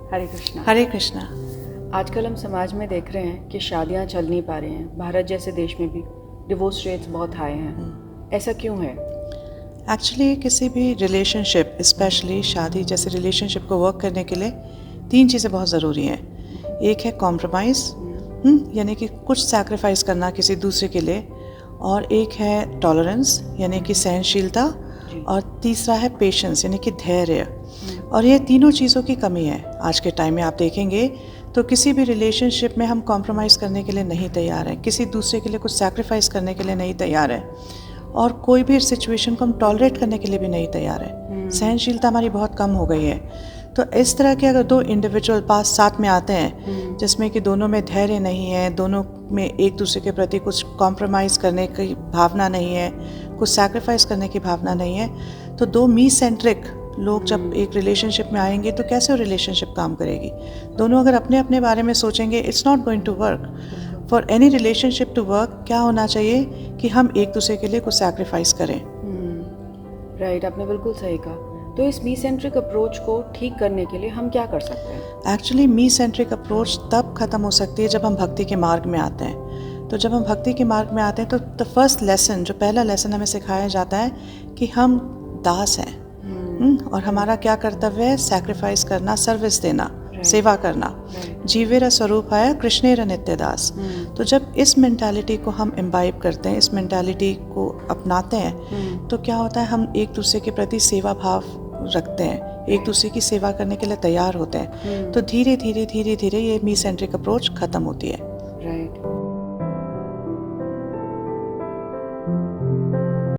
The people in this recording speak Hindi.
हरे कृष्णा। हरे कृष्णा। आजकल हम समाज में देख रहे हैं कि शादियां चल नहीं पा रही हैं। भारत जैसे देश में भी डिवोर्स रेट्स बहुत हाई हैं। ऐसा क्यों है? एक्चुअली किसी भी रिलेशनशिप, स्पेशली शादी जैसे रिलेशनशिप को वर्क करने के लिए 3 चीज़ें बहुत ज़रूरी हैं। एक है कॉम्प्रोमाइज़, यानी कि कुछ सैक्रिफाइस करना किसी दूसरे के लिए, और एक है टॉलरेंस यानी कि सहनशीलता, और तीसरा है पेशेंस यानी कि धैर्य। और ये तीनों चीज़ों की कमी है आज के टाइम में। आप देखेंगे तो किसी भी रिलेशनशिप में हम कॉम्प्रोमाइज़ करने के लिए नहीं तैयार हैं, किसी दूसरे के लिए कुछ सैक्रिफाइस करने के लिए नहीं तैयार हैं, और कोई भी सिचुएशन को हम टॉलरेट करने के लिए भी नहीं तैयार है। सहनशीलता हमारी बहुत कम हो गई है। तो इस तरह के अगर 2 इंडिविजुअल पास साथ में आते हैं जिसमें कि दोनों में धैर्य नहीं है, दोनों में एक दूसरे के प्रति कुछ कॉम्प्रोमाइज़ करने की भावना नहीं है, कुछ सैक्रिफाइस करने की भावना नहीं है, तो 2 मी सेंट्रिक लोग जब एक रिलेशनशिप में आएंगे तो कैसे वो रिलेशनशिप काम करेगी? दोनों अगर अपने अपने बारे में सोचेंगे, it's not going to work. For any relationship to work क्या होना चाहिए कि हम एक दूसरे के लिए कुछ सैक्रिफाइस करें। राइट, आपने बिल्कुल सही कहा। तो इस मी सेंट्रिक अप्रोच को ठीक करने के लिए हम क्या कर सकते हैं? एक्चुअली मी सेंट्रिक अप्रोच तब ख़त्म हो सकती है जब हम भक्ति के मार्ग में आते हैं। तो जब हम भक्ति के मार्ग में आते हैं तो द फर्स्ट लेसन, जो पहला लेसन हमें सिखाया जाता है कि हम दास हैं, और हमारा क्या कर्तव्य है? सैक्रिफाइस करना, सर्विस देना, सेवा करना। जीवेर स्वरूप है कृष्णेर नित्य दास। तो जब इस मेंटालिटी को हम इम्बाइब करते हैं, इस मेंटालिटी को अपनाते हैं, तो क्या होता है? हम एक दूसरे के प्रति सेवा भाव रखते हैं, एक दूसरे की सेवा करने के लिए तैयार होते हैं। तो धीरे धीरे धीरे धीरे ये मी सेंट्रिक अप्रोच खत्म होती है।